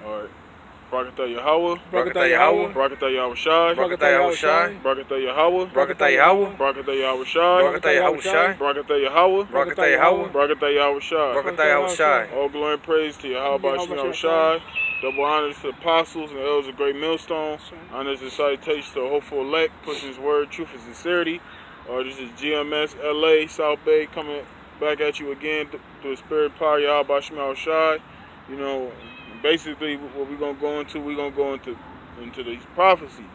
All right. Barakatah Yahweh. Barakatah Yahweh. Barakatah Yahweh Shai. Barakatah Yahweh Shai. Barakatah Yahweh. Barakatah Yahweh. Barakatah Yahweh Shai. Barakatah Yahweh Shai. Barakatah Yahweh. Barakatah Yahweh. Barakatah Yahweh Shai. Barakatah Yahweh Shai. All glory and praise to Yahweh Shai Shai. Double honors to the apostles and elders of Great Millstone. Honors and salutations to the hopeful elect, pushing his word, truth, and sincerity. This is GMS LA South Bay coming back at you again through the spirit power Yahweh Shai. You know, basically what we're gonna go into these prophecies,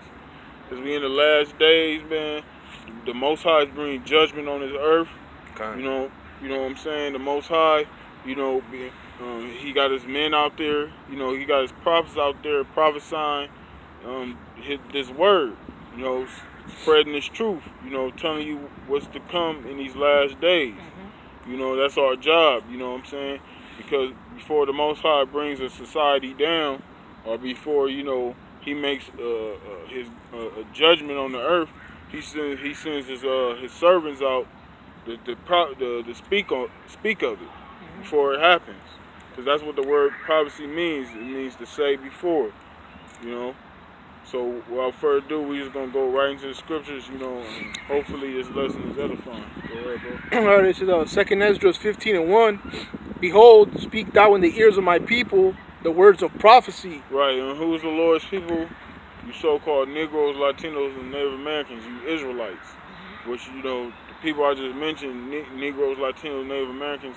because we in the last days, man. The Most High is bringing judgment on this earth. Okay. You know what I'm saying. The Most High, he got his men out there. You know, he got his prophets out there prophesying this word. You know, spreading this truth. You know, telling you what's to come in these last days. You know, that's our job. You know what I'm saying? Because before the Most High brings a society down, or before he makes his judgment on the earth, he sends his servants out to speak of it before it happens. Because that's what the word prophecy means. It means to say before. You know. So without further ado, we just gonna go right into the scriptures. You know, and hopefully this lesson is edifying. Go ahead, bro. All right, this is 2nd Esdras 15:1. Behold, speak thou in the ears of my people the words of prophecy. Right, and who's the Lord's people? You so-called Negroes, Latinos, and Native Americans, you Israelites. Which, the people I just mentioned, Negroes, Latinos, Native Americans,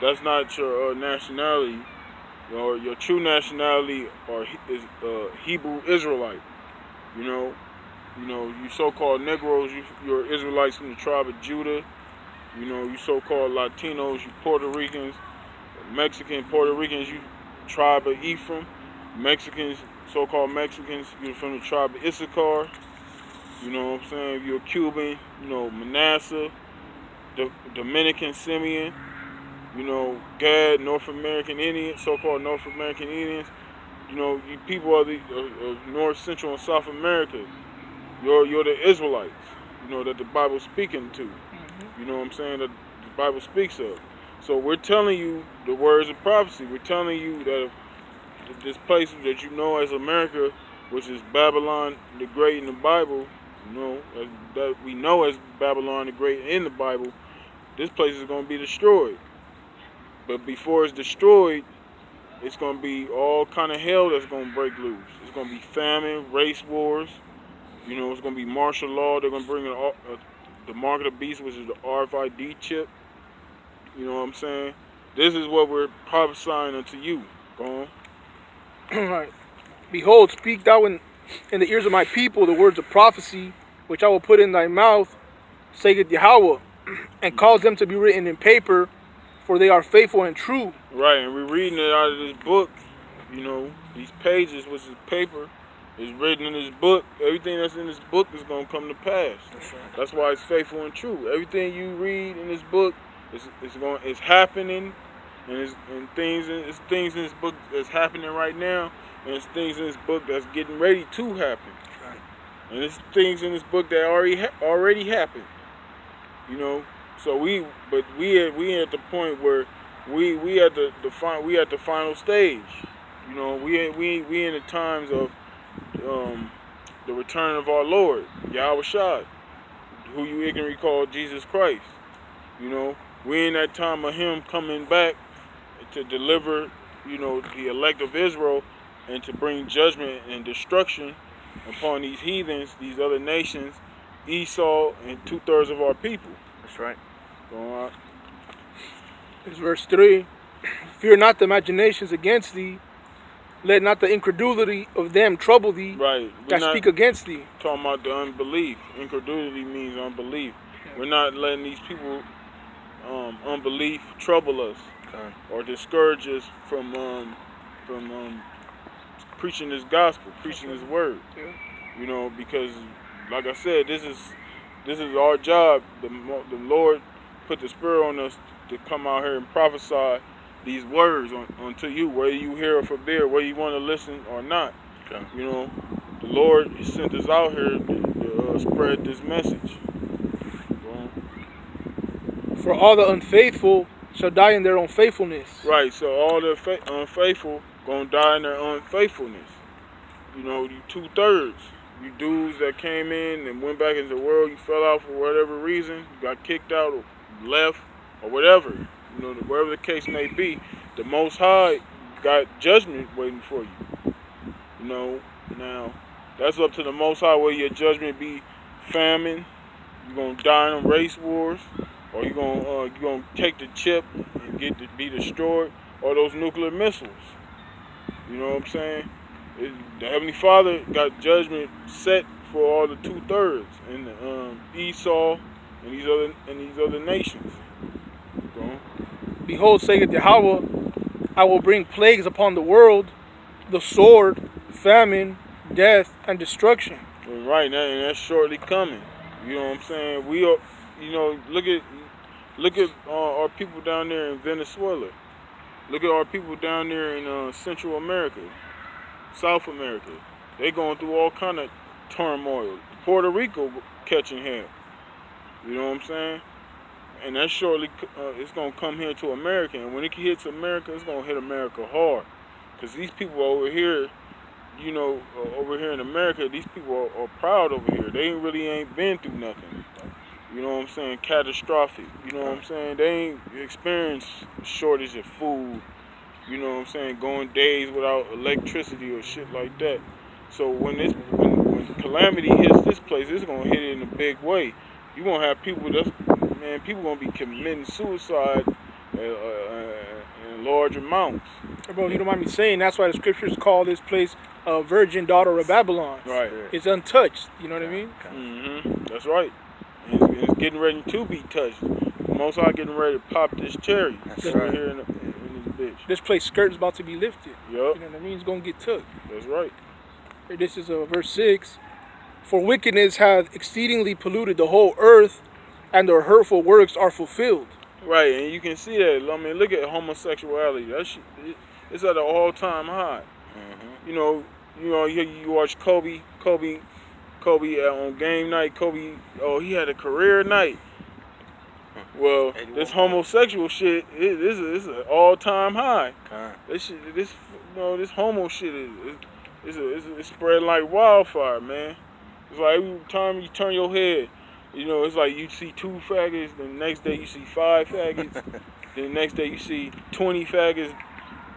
that's not your nationality. Your true nationality is Hebrew Israelite. You so-called Negroes, you're Israelites from the tribe of Judah. You so-called Latinos, you Puerto Ricans, Mexican, Puerto Ricans, you tribe of Ephraim. Mexicans, so-called Mexicans, you're from the tribe of Issachar. You know what I'm saying? You're Cuban, Manasseh, Dominican, Simeon. Gad, North American Indians, so-called North American Indians. You people of North, Central, and South America. You're the Israelites. That the Bible's speaking to. You know what I'm saying? That the Bible speaks of. So we're telling you the words of prophecy. We're telling you that this place that you know as America, which is Babylon the Great in the Bible, that we know as Babylon the Great in the Bible, this place is going to be destroyed. But before it's destroyed, it's going to be all kind of hell that's going to break loose. It's going to be famine, race wars. It's going to be martial law. They're going to bring the mark of the beast, which is the RFID chip. You know what I'm saying? This is what we're prophesying unto you. Go on. All right. Behold, speak thou in the ears of my people the words of prophecy, which I will put in thy mouth, saith Yahweh, and cause them to be written in paper, for they are faithful and true. Right, and we're reading it out of this book. These pages, which is paper, is written in this book. Everything that's in this book is going to come to pass. That's why it's faithful and true. Everything you read in this book is happening, and it's things in this book that's happening right now, and it's things in this book that's getting ready to happen. Right. And it's things in this book that already happened. So we at the point where we at the final stage. We in the times of the return of our Lord Yahweh Shai, who you ignorantly call Jesus Christ. We in that time of Him coming back to deliver the elect of Israel, and to bring judgment and destruction upon these heathens, these other nations, Esau, and 2/3 of our people. That's right. Go on. It's verse 3. Fear not the imaginations against thee. Let not the incredulity of them trouble thee Right. that speak against thee. Talking about the unbelief. Incredulity means unbelief. We're not letting these people unbelief trouble us or discourage us from preaching this gospel, preaching this word. Yeah. Because like I said, this is our job. The Lord put the spirit on us to come out here and prophesy these words unto you, whether you hear or forbid, whether you want to listen or not. Okay. The Lord sent us out here to spread this message. For all the unfaithful shall die in their unfaithfulness. Right, so all the unfaithful gonna die in their unfaithfulness. You know, you 2/3. You dudes that came in and went back into the world, you fell out for whatever reason, you got kicked out or left or whatever. You know, whatever the case may be, the Most High got judgment waiting for you. You know, now that's up to the Most High whether your judgment be famine, you're gonna die in them race wars, or you're gonna take the chip and get to be destroyed, or those nuclear missiles. You know what I'm saying? The Heavenly Father got judgment set for all the 2/3 and Esau and these other nations. Go on. Behold, saith Yahweh, I will bring plagues upon the world, the sword, famine, death, and destruction. Right now, and that's shortly coming. You know what I'm saying? We are, you know, look at our people down there in Venezuela. Look at our people down there in Central America, South America. They going through all kind of turmoil. Puerto Rico catching hell. You know what I'm saying? And that shortly, it's going to come here to America. And when it hits America, it's going to hit America hard. Because these people over here, you know, over here in America, these people are proud over here. They really ain't been through nothing. You know what I'm saying? Catastrophic. You know what I'm saying? They ain't experienced shortage of food. You know what I'm saying? Going days without electricity or shit like that. So when calamity hits this place, it's going to hit it in a big way. You're going to have people people going to be committing suicide in large amounts. Bro, you don't mind me saying, that's why the scriptures call this place a virgin daughter of Babylon. Right. It's untouched. You know what I mean? Mm-hmm. That's right. It's getting ready to be touched. Most High getting ready to pop this cherry. That's right right. here in this bitch. This place skirt is about to be lifted. Yup. You know what I mean? It's going to get took. That's right. This is verse 6. For wickedness hath exceedingly polluted the whole earth, and their hurtful works are fulfilled. Right, and you can see that. I mean, look at homosexuality. That shit, it's at an all-time high. Mm-hmm. You know, you watch Kobe on game night. Kobe, he had a career night. Well, this homosexual shit is an all-time high. This homo shit is spreading like wildfire, man. It's like every time you turn your head, you know, it's like you see 2 faggots, then the next day you see 5 faggots, then the next day you see 20 faggots,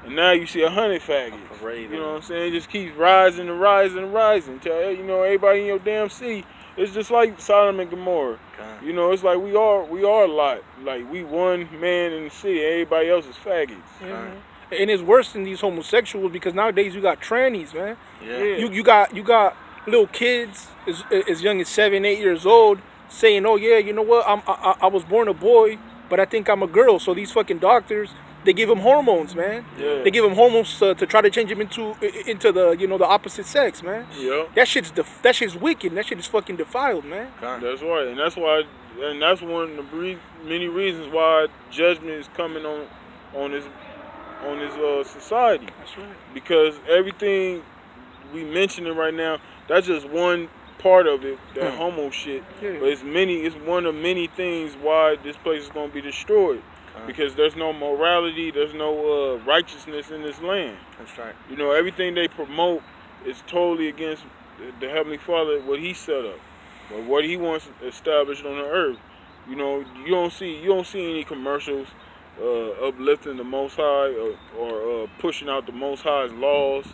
and now you see 100 faggots. You know what I'm saying? It just keeps rising and rising and rising. Tell you know everybody in your damn city, it's just like Sodom and Gomorrah. You know, it's like we are a lot. Like we one man in the city, everybody else is faggots. Mm-hmm. And it's worse than these homosexuals because nowadays you got trannies, man. Yeah. You got little kids as young as 7, 8 years old saying, "Oh yeah, you know what? I was born a boy, but I think I'm a girl." So these fucking doctors, they give them hormones, man. Yeah. They give them hormones to try to change them into the the opposite sex, man. Yeah. That shit's wicked. That shit is fucking defiled, man. That's right, and that's one of the many reasons why judgment is coming on this society. That's right. Because everything we mentioning right now, that's just one part of it, that homo shit. Yeah. But it's one of many things why this place is gonna be destroyed. Because there's no morality, there's no righteousness in this land. That's right. You know, everything they promote is totally against the Heavenly Father, what He set up, or what He wants established on the earth. You know, you don't see any commercials uplifting the Most High or pushing out the Most High's laws.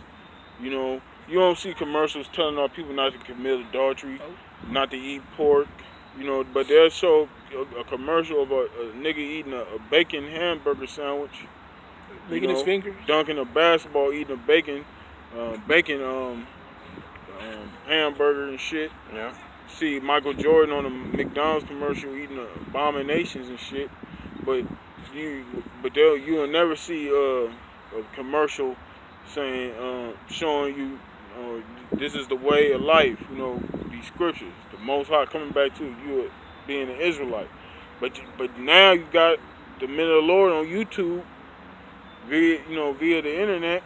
You know, you don't see commercials telling our people not to commit adultery, not to eat pork. You know, but they'll show a commercial of a nigga eating a bacon hamburger sandwich. Licking his fingers. Dunking a basketball, eating a bacon hamburger and shit. Yeah. See Michael Jordan on a McDonald's commercial eating abominations and shit. But you'll never see a commercial saying showing you this is the way of life. You know, these scriptures. The Most High coming back to you being an Israelite. But now you got the Men of the Lord on YouTube via the internet.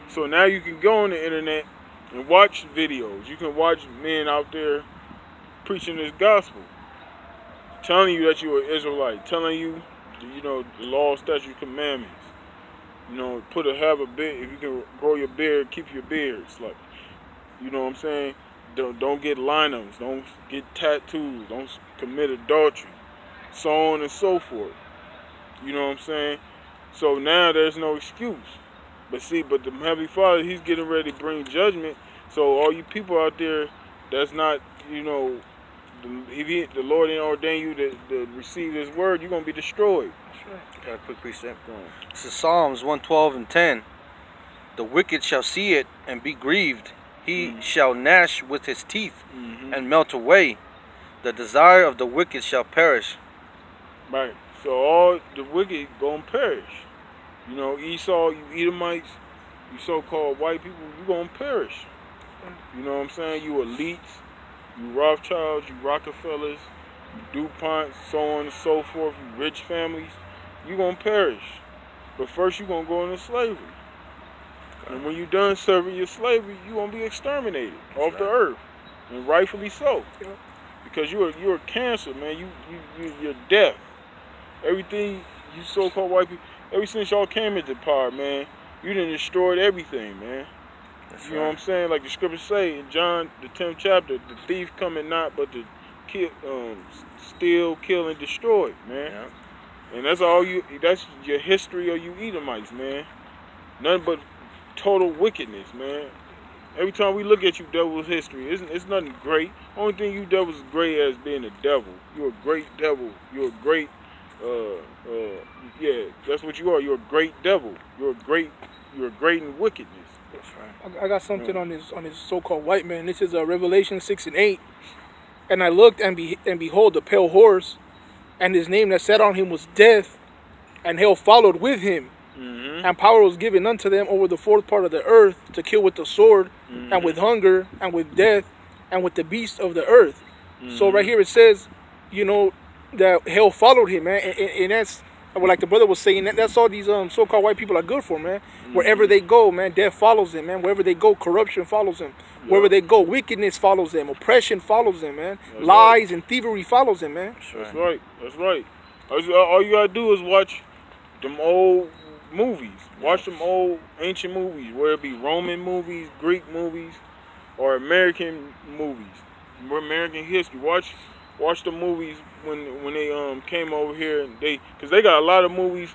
So now you can go on the internet and watch videos. You can watch men out there preaching this gospel, telling you that you're an Israelite, telling you the law, statute, commandments. Have a beard. If you can grow your beard, keep your beard. It's like, you know what I'm saying? Don't get lineups. Don't get tattoos. Don't commit adultery. So on and so forth. You know what I'm saying? So now there's no excuse. But the Heavenly Father, He's getting ready to bring judgment. So all you people out there that's not, the Lord didn't ordain you to receive His word, you're going to be destroyed. That's right. Got a quick precept. This is Psalms 112 and 10. The wicked shall see it and be grieved. He shall gnash with his teeth and melt away. The desire of the wicked shall perish. Right. So all the wicked gonna perish. Esau, you Edomites, you so-called white people, you gonna perish. You know what I'm saying? You elites, you Rothschilds, you Rockefellers, you DuPonts, so on and so forth, you rich families, you gonna perish. But first you gonna go into slavery. And when you done serving your slavery, you gonna be exterminated off the earth. And rightfully so. Because you're a cancer, man. You're death. Everything you so-called white people, ever since y'all came into power, man, you done destroyed everything, man. You know what I'm saying? Like the scriptures say in John, the 10th chapter, the thief coming not but to kill, steal, kill, and destroy, man. Yeah. And that's your history of you Edomites, man. Nothing but total wickedness, man. Every time we look at you, devil's history, it's nothing great. Only thing you devils is great as being a devil. You're a great devil. You're a great, that's what you are. You're a great devil. You're great in wickedness. That's right. I got something on this so-called white man. This is Revelation 6 and 8. And I looked and behold a pale horse, and his name that sat on him was Death, and hell followed with him. And power was given unto them over the fourth part of the earth to kill with the sword, and with hunger, and with death, and with the beasts of the earth. So right here it says, that hell followed him, man. And that's, like the brother was saying, that's all these so-called white people are good for, man. Wherever they go, man, death follows them, man. Wherever they go, corruption follows them. Wherever they go, wickedness follows them. Oppression follows them, man. That's Lies and thievery follows them, man. That's right. That's right. All you gotta do is watch them old movies. Watch them old ancient movies, whether it be Roman movies, Greek movies, or American movies, American history. Watch the movies when they came over here, and because they got a lot of movies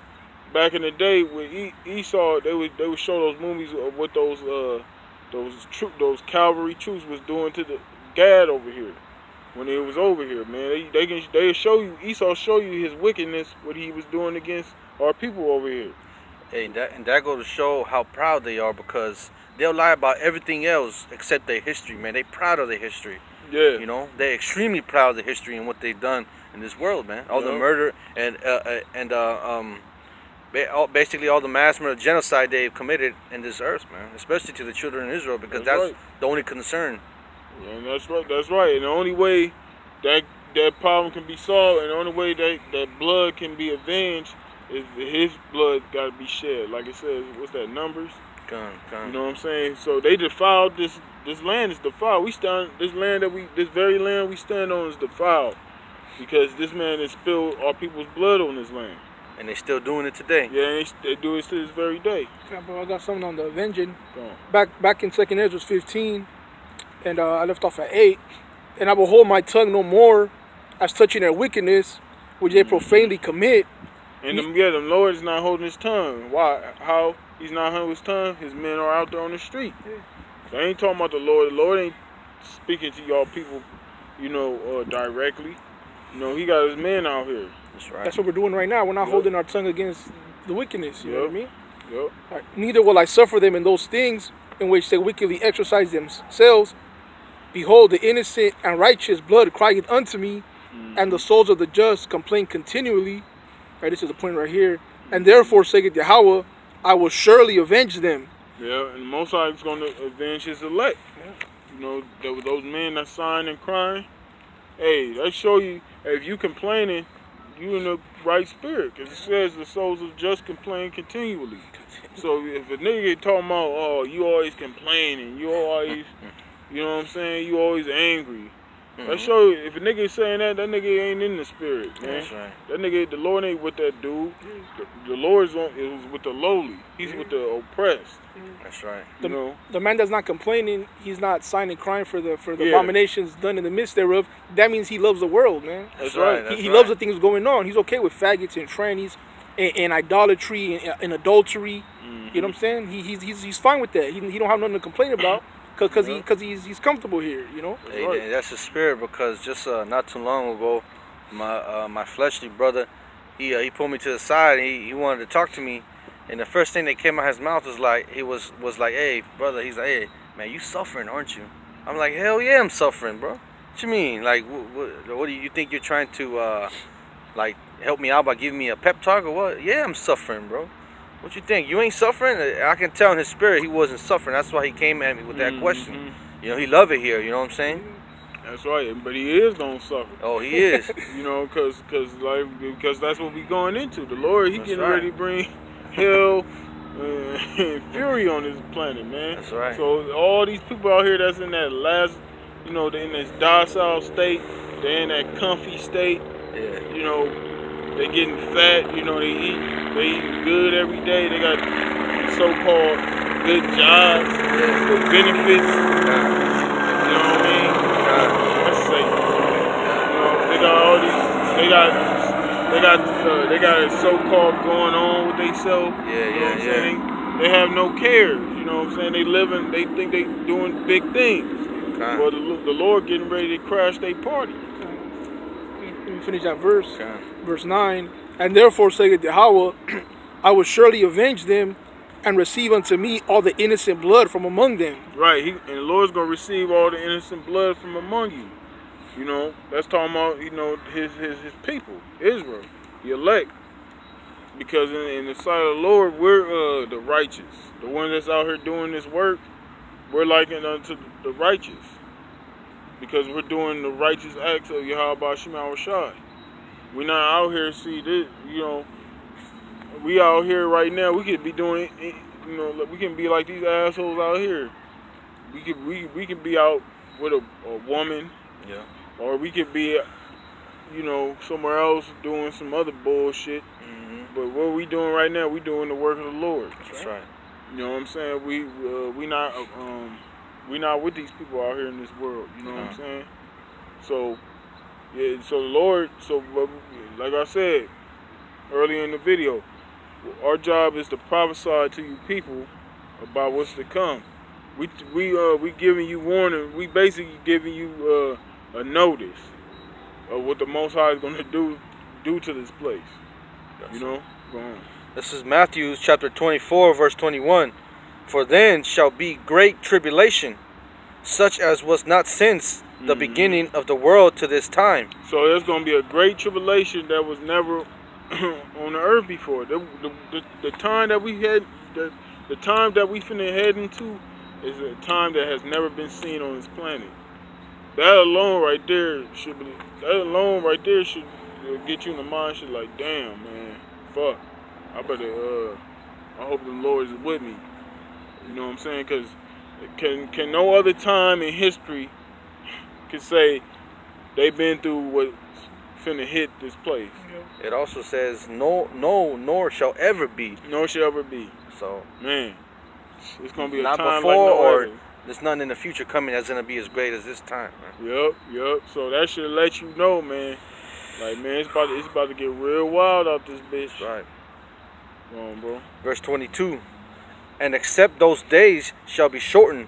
back in the day with Esau. They would show those movies of what those cavalry troops was doing to the Gad over here when it was over here, man. They show you, Esau show you his wickedness, what he was doing against our people over here. Hey, that goes to show how proud they are, because they'll lie about everything else except their history, man. They proud of their history. Yeah. They're extremely proud of the history and what they've done in this world, man. All the murder and basically all the mass murder, genocide they've committed in this earth, man. Especially to the children of Israel, because that's the only concern. Yeah, and that's right. And the only way that problem can be solved, and the only way that blood can be avenged, is his blood got to be shed. Like it says, what's that, Numbers? Come. You know what I'm saying? So they defiled this land is defiled. This very land we stand on is defiled, because this man has spilled our people's blood on this land. And they're still doing it today. Yeah, they do it to this very day. Yeah, bro, I got something on the avenging. Back in 2nd Ezra 15, and I left off at 8. And I will hold my tongue no more as touching their wickedness, which they profanely commit. And the Lord is not holding his tongue. Why? How he's not holding his tongue? His men are out there on the street. They ain't talking about the Lord. The Lord ain't speaking to y'all people, directly. He got his men out here. That's right. That's what we're doing right now. We're not holding our tongue against the wickedness. You know what I mean? Yep. Right. Neither will I suffer them in those things in which they wickedly exercise themselves. Behold, the innocent and righteous blood crieth unto me, and the souls of the just complain continually. Right, this is the point right here. And therefore, saith Yahweh, I will surely avenge them. Yeah, and the Most High is going to avenge his elect. Yeah. Those men that sighing and crying. Hey, that show you, if you complaining, you in the right spirit. Because it says the souls of the just complain continually. So if a nigga talking about, oh, you always complaining, you always, you know what I'm saying, you always angry. That show you, if a nigga is saying that nigga ain't in the spirit, man. That's right. That nigga, the Lord ain't with that dude. The Lord is with the lowly. He's with the oppressed. That's right. You know? The man that's not complaining, he's not signing crime for the Yeah. abominations done in the midst thereof. That means he loves the world, man. That's right. right. That's He loves the things going on. He's okay with faggots and trannies and idolatry and adultery. You know what I'm saying? He's fine with that. He don't have nothing to complain about because he's comfortable here. You know. Hey, right. that's the spirit, because just not too long ago, my fleshly brother, he pulled me to the side and he wanted to talk to me, and the first thing that came out of his mouth was like, hey brother, he's like, hey man, you suffering, aren't you? I'm like, hell yeah, I'm suffering, bro. What you mean? Like, what do you think you're trying to like help me out by giving me a pep talk or what? Yeah, I'm suffering, bro. What you think? You ain't suffering? I can tell in his spirit he wasn't suffering. That's why he came at me with that question. You know, he love it here. You know what I'm saying? That's right. But he is gonna suffer. Oh, he is. You know, because that's what we going into. The Lord, he That's getting right. ready to bring hell and fury on this planet, man. That's right. So all these people out here that's in that last, you know, they're in this docile state, they're in that comfy state. Yeah. You know, they getting fat. You know, they eating good every day. They got so-called good jobs with benefits. You know what I mean? That's safe. You know, they got all these. They got a so-called going on with themselves. Yeah, You know what I'm yeah. saying? They have no cares. You know what I'm saying? They living. They think they doing big things. Okay. Well, the Lord getting ready to crash their party. Let me finish that verse. Okay. Verse 9. And therefore saith Yahweh, I will surely avenge them and receive unto me all the innocent blood from among them. Right, and the Lord's gonna receive all the innocent blood from among you. You know, that's talking about, you know, his people, Israel, the elect. Because in the sight of the Lord, we're the righteous. The ones that's out here doing this work, we're likened unto the righteous. Because we're doing the righteous acts of Yahweh Shema Rashad. We're not out here, see this, you know, we out here right now, we could be doing, you know, we can be like these assholes out here. We could be out with a woman, Yeah. or we could be, you know, somewhere else doing some other bullshit. But what we doing right now, we doing the work of the Lord. That's right. You know what I'm saying? We not with these people out here in this world. You know what I'm saying? So yeah, so the Lord, like I said earlier in the video, our job is to prophesy to you people about what's to come. We giving you warning. We basically giving you a notice of what the Most High is going to do to this place. You know, go on. This is Matthew chapter 24, verse 21. For then shall be great tribulation, such as was not since the beginning of the world to this time. So there's going to be a great tribulation that was never on the earth before. The time that we had, the time that we finna head into, is a time that has never been seen on this planet. That alone right there should get you in the mind. Shit, like, damn, man, fuck. I hope the Lord is with me. You know what I'm saying? Because can no other time in history can say they've been through what's finna hit this place. It also says, no, nor shall ever be. Nor shall ever be. So, Man, it's gonna be a not time before like no or other. there's nothing in the future coming that's going to be as great as this time. Man. Yep. So that should let you know, man. Like, man, it's about to get real wild out this bitch. Right. Come on, bro. Verse 22. And except those days shall be shortened,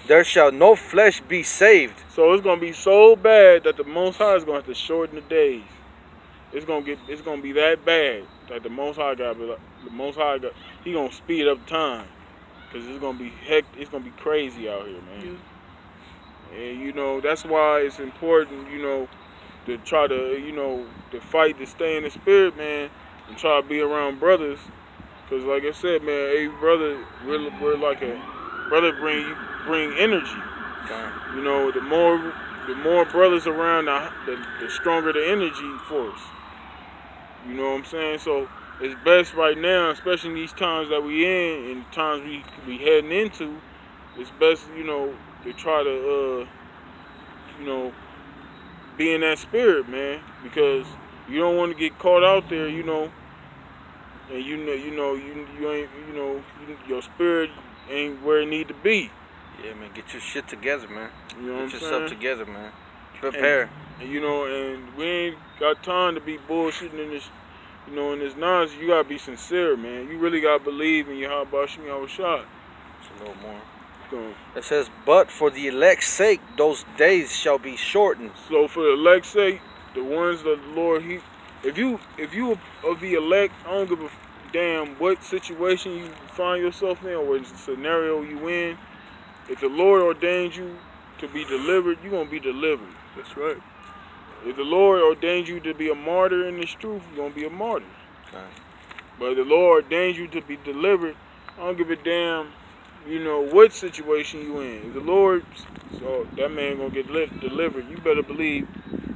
there shall no flesh be saved. So it's gonna be so bad that the Most High is gonna have to shorten the days. It's gonna be that bad that the Most High he gonna speed up time, cause it's gonna be it's gonna be crazy out here, man. And you know that's why it's important, you know, to try to, you know, to fight to stay in the spirit, man, and try to be around brothers. Cause like I said, man, hey brother, we're like a brother bring energy. Okay. You know, the more brothers around, the stronger the energy force. You know what I'm saying? So it's best right now, especially in these times that we in and times we heading into, it's best, you know, to try to you know, be in that spirit, man, because you don't want to get caught out there, you know, and you ain't, your spirit ain't where it need to be. Yeah, man. Get your shit together, man. You know what I'm Get yourself saying? together, man. Prepare. And and we ain't got time to be bullshitting in this, in this nonsense. You gotta be sincere, man. You really gotta believe in your Habashim Yahushua. It's a little more. So, It says, but for the elect's sake, those days shall be shortened. so for the elect's sake, the ones that the Lord, if you of the elect, I don't give a damn what situation you find yourself in or what scenario you in. If the Lord ordained you to be delivered, you're gonna be delivered. That's right. If the Lord ordained you to be a martyr in this truth, you're gonna be a martyr. Okay. But if the Lord ordains you to be delivered, I don't give a damn, what situation you in. If the Lord, so that man gonna get delivered, you better believe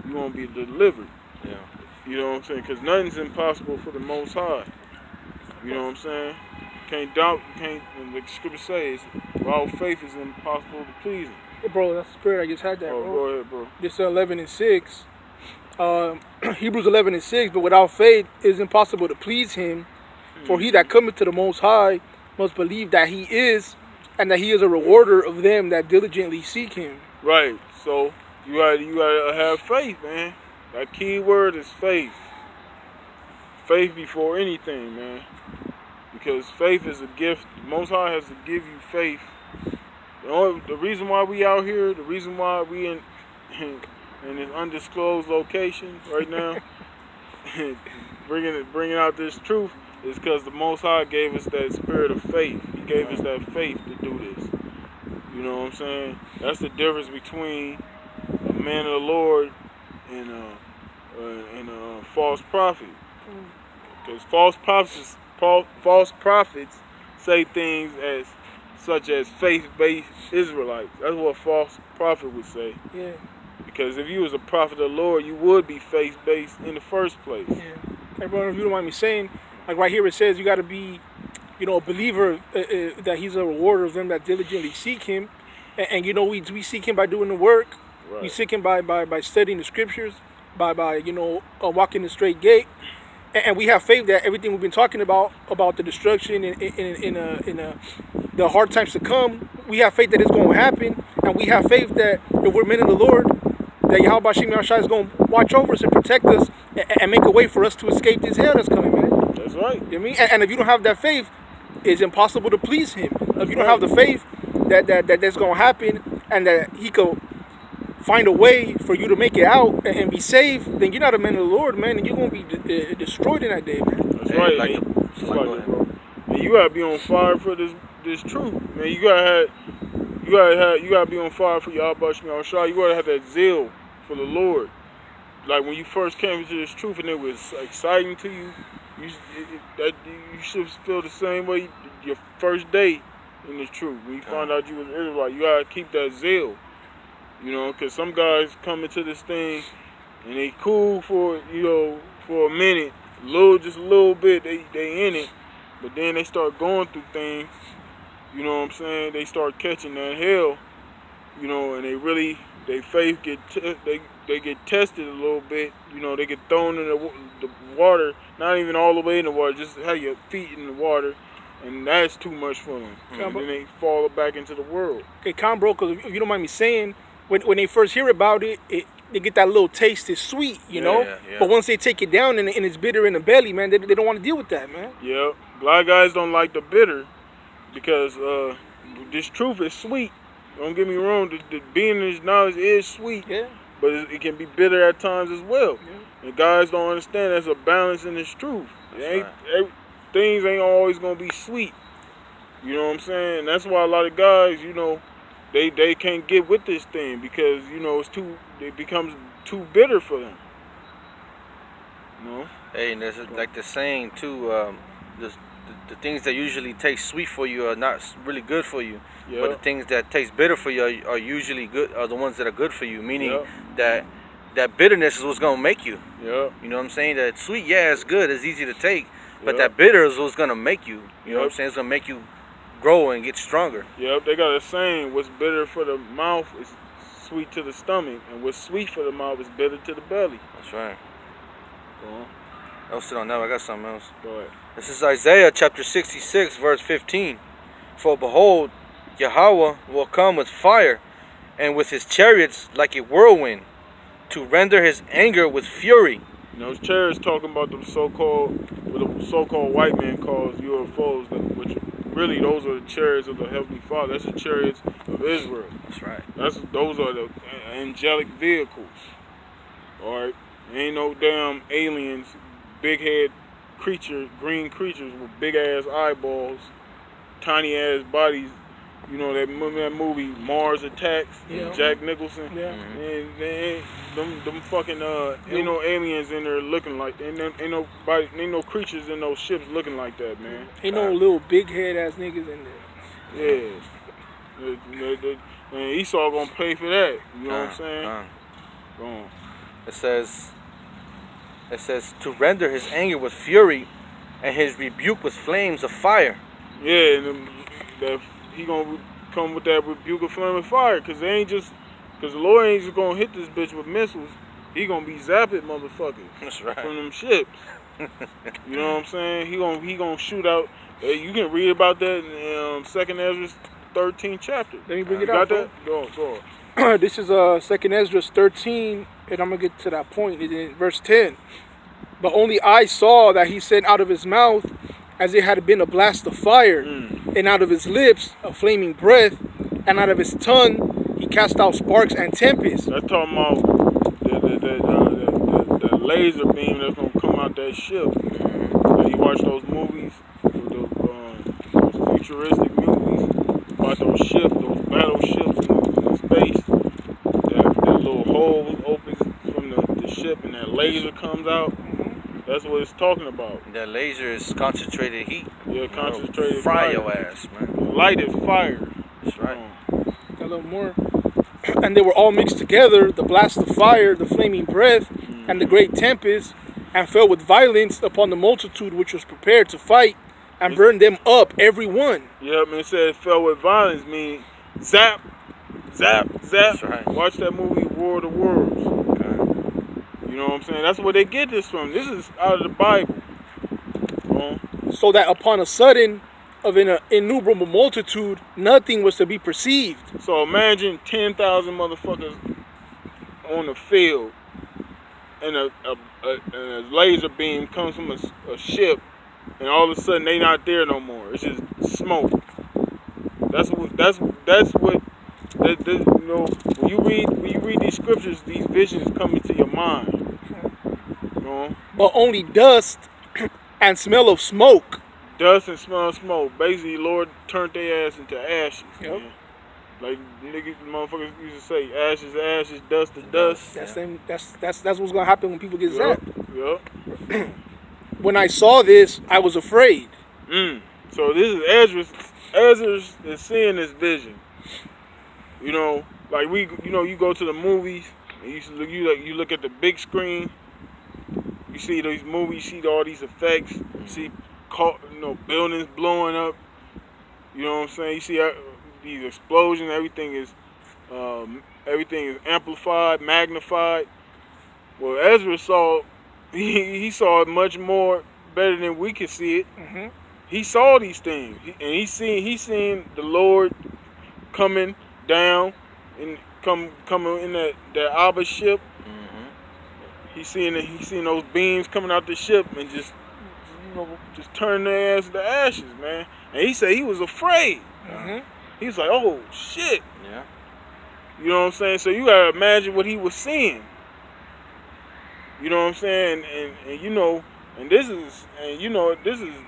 you gonna be delivered. Yeah. You know what I'm saying? Because nothing's impossible for the Most High. You know what I'm saying? Can't doubt, and the scripture says, without faith is impossible to please him. Hey, bro, that's the spirit. I just had that, Oh, bro. go ahead, bro. This 11:6. Hebrews 11:6. But without faith it is impossible to please him. For he that cometh to the Most High must believe that he is, and that he is a rewarder of them that diligently seek him. Right. So you gotta have faith, man. That key word is faith. Faith before anything, man. Because faith is a gift. The Most High has to give you faith. The reason why we out here, the reason why we in this undisclosed location right now, bringing out this truth, is because the Most High gave us that spirit of faith. He gave us that faith to do this. You know what I'm saying? That's the difference between a man of the Lord and a false prophet. Because false prophets say things such as faith-based Israelites. That's what a false prophet would say. Yeah. Because if you was a prophet of the Lord, you would be faith-based in the first place. Yeah. Hey, bro, if you don't mind me saying, like right here it says you got to be, a believer that he's a rewarder of them that diligently seek him. And we seek him by doing the work. Right. We seek him by studying the scriptures, by walking the straight gate. And we have faith that everything we've been talking about the destruction and the hard times to come, we have faith that it's going to happen. And we have faith that if we're men of the Lord, that Yahweh Shem Yahshua is going to watch over us and protect us and make a way for us to escape this hell that's coming, man. That's right. You know what I mean? And if you don't have that faith, it's impossible to please him. If you don't have the faith that that's going to happen and that he could find a way for you to make it out and be saved, then you're not a man of the Lord, man, and you're going to be destroyed in that day, man. That's right. Like That's right, bro. And you gotta be on fire for this truth, man. You gotta be on fire for Yahweh Shem Yahshua. You gotta have that zeal for the Lord. Like when you first came into this truth and it was exciting to you, you should feel the same way your first day in this truth. When you find out you was Israelite, you gotta keep that zeal. Because some guys come into this thing and they cool for a minute, just a little bit. They in it, but then they start going through things. You know what I'm saying? They start catching that hell. And their faith they get tested a little bit. They get thrown in the water, not even all the way in the water, just have your feet in the water, and that's too much for them. And then they fall back into the world. Okay, calm, bro, because if you don't mind me saying, when they first hear about it, they get that little taste. It's sweet, Yeah. But once they take it down and it's bitter in the belly, man, they don't want to deal with that, man. Yeah, a lot of guys don't like the bitter because this truth is sweet. Don't get me wrong, the being in this knowledge is sweet, Yeah. but it can be bitter at times as well. Yeah. And guys don't understand there's a balance in this truth. Things ain't always gonna be sweet. You know what I'm saying? And that's why a lot of guys, they can't get with this thing because it becomes too bitter for them. Hey, and there's like the saying too, the things that usually taste sweet for you are not really good for you. Yeah. But the things that taste bitter for you are usually good, are the ones that are good for you. Meaning that bitterness is what's gonna make you. Yeah. You know what I'm saying? That sweet, yeah, it's good, it's easy to take, but that bitter is what's gonna make you. You know what I'm saying? It's gonna make you grow and get stronger. Yep. They got a saying: what's bitter for the mouth is sweet to the stomach, and what's sweet for the mouth is bitter to the belly. That's right. Go on. I'll sit on that. I got something else. Go ahead. This is Isaiah chapter 66, verse 15. For behold, Yahweh will come with fire, and with his chariots like a whirlwind, to render his anger with fury. You know, chariots talking about them what the so-called white man calls UFOs, which really those are the chariots of the Heavenly Father. That's the chariots of Israel. That's right. Those are the angelic vehicles. All right, ain't no damn aliens, big head green creatures with big ass eyeballs, tiny ass bodies. You know that movie Mars Attacks, Yeah. Jack Nicholson. Yeah. And them fucking ain't no aliens in there looking like ain't no creatures in those ships looking like that, man. Ain't no little big head ass niggas in there. Yeah. And Esau gonna pay for that. You know what I'm saying? Go on. It says to render his anger with fury, and his rebuke with flames of fire. Yeah, and that he gonna come with that rebuke of flame of fire, cause the Lord ain't just gonna hit this bitch with missiles. He gonna be zapping motherfuckers. That's right. From them ships. You know what I'm saying? He gonna shoot out. You can read about that in 2nd Ezra 13th chapter. Let me bring You it got out. that? Go on. This is 2nd Ezra 13, and I'm gonna get to that point. It's in verse 10. But only I saw that he sent out of his mouth as it had been a blast of fire, and out of his lips a flaming breath, and out of his tongue he cast out sparks and tempests. That's talking about the laser beam that's gonna come out that ship. You watch those movies, those futuristic movies about those ships, those battleships in space. That little hole opens from the ship and that laser comes out. That's what it's talking about. That laser is concentrated heat. Yeah, concentrated Fry fire. your ass, man. Light is fire. That's right. A little more. And they were all mixed together, the blast of fire, the flaming breath, and the great tempest, and fell with violence upon the multitude which was prepared to fight, and burned them up, every one. Yeah, man, it said it fell with violence, meaning zap, zap, zap. That's right. Watch that movie War of the Worlds. You know what I'm saying? That's where they get this from. This is out of the Bible. So that upon a sudden of an innumerable multitude, nothing was to be perceived. So imagine 10,000 motherfuckers on the field, and a laser beam comes from a ship, and all of a sudden they not there no more. It's just smoke. That's what you know. When you read these scriptures, these visions come into your mind. You know? But only dust and smell of smoke. Dust and smell of smoke. Basically, Lord turned their ass into ashes. Yep. Man. Like niggas, motherfuckers used to say, ashes to ashes, dust to dust. That's what's gonna happen when people get zapped. Yup. When I saw this, I was afraid. So this is Ezra. Ezra is seeing this vision. You know, like you go to the movies and you look at the big screen. You see these movies, you see all these effects. You see, buildings blowing up. You know what I'm saying? You see these explosions. Everything is amplified, magnified. Well, Ezra saw. He saw it much more better than we could see it. Mm-hmm. He saw these things, and he seen the Lord coming down and coming in that Abba ship. He seen those beams coming out the ship and just turn their ass to ashes, man. And he said he was afraid. He was like, oh shit. Yeah. You know what I'm saying? So you gotta imagine what he was seeing. You know what I'm saying? And this is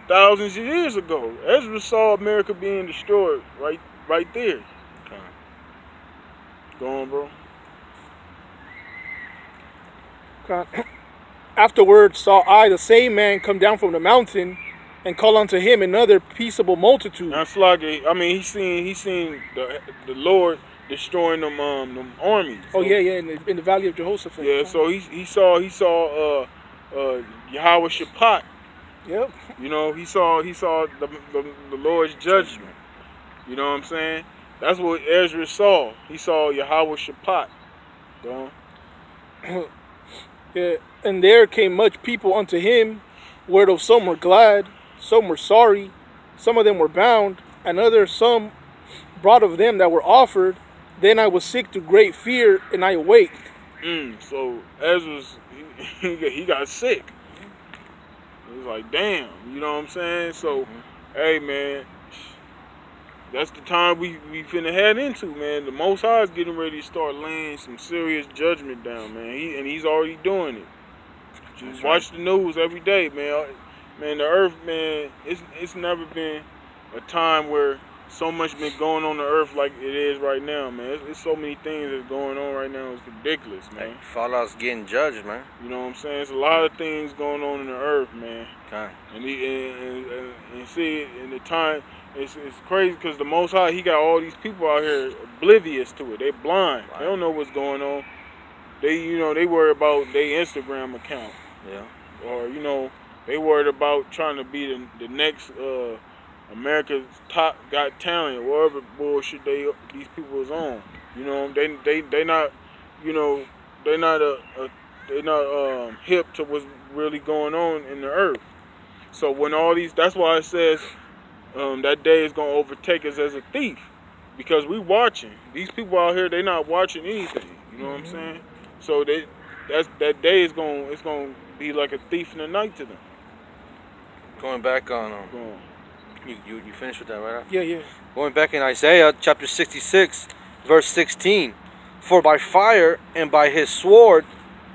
thousands of years ago. Ezra saw America being destroyed right there. Okay. Go on, bro. Afterward saw I the same man come down from the mountain, and call unto him another peaceable multitude. Now, Sluggy, I mean, he seen the Lord destroying them armies. Oh yeah, in the valley of Jehoshaphat. Yeah, so he saw Yahweh Shaphat. Yep. You know, he saw the Lord's judgment. You know what I'm saying? That's what Ezra saw. He saw Yahweh Shaphat. Go on. Yeah, and there came much people unto him, whereof some were glad, some were sorry, some of them were bound, and others some brought of them that were offered. Then I was sick to great fear, and I awaked. So Ezra's he got sick. It was like, damn, you know what I'm saying? So, hey man, that's the time we finna head into, man. The Most High is getting ready to start laying some serious judgment down, man. He's already doing it. Just watch the news every day, man. Man, the earth, man, it's never been a time where so much been going on the earth like it is right now, man. It's so many things that's going on right now. It's ridiculous, man. Hey, Fallout's getting judged, man. You know what I'm saying? There's a lot of things going on in the earth, man. Okay. And see, in the time, it's crazy because the Most High, he got all these people out here oblivious to it. They blind. They don't know what's going on. They worry about their Instagram account. Yeah. Or, they worried about trying to be the next America's Top Got Talent, whatever bullshit these people is on. They not, they're not hip to what's really going on in the earth. So when that's why it says that day is gonna overtake us as a thief, because we watching. These people out here, they not watching anything. You know what I'm saying? So that day is gonna be like a thief in the night to them. Going back on Go on. You finished with that, right? Yeah. Going back in Isaiah chapter 66, verse 16. For by fire and by his sword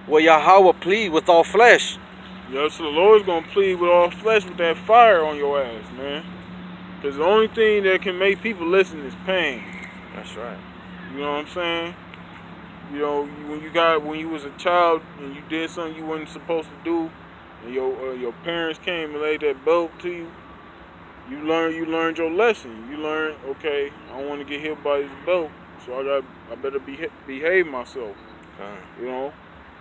will Yahweh plead with all flesh. Yeah, so the Lord's gonna plead with all flesh with that fire on your ass, man. Because the only thing that can make people listen is pain. That's right. You know what I'm saying? When you was a child and you did something you wasn't supposed to do, and your parents came and laid that belt to you, you learned your lesson. You learned, okay, I don't want to get hit by this belt, so I better behave myself.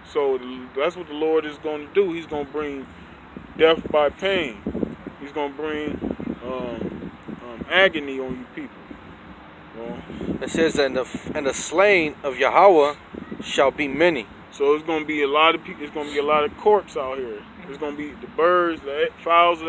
So that's what the Lord is going to do. He's going to bring death by pain. He's going to bring agony on you people. It says that and the slain of Yahweh shall be many. So it's going to be a lot of people. It's going to be a lot of corpse out here. It's going to be the birds, the fowls of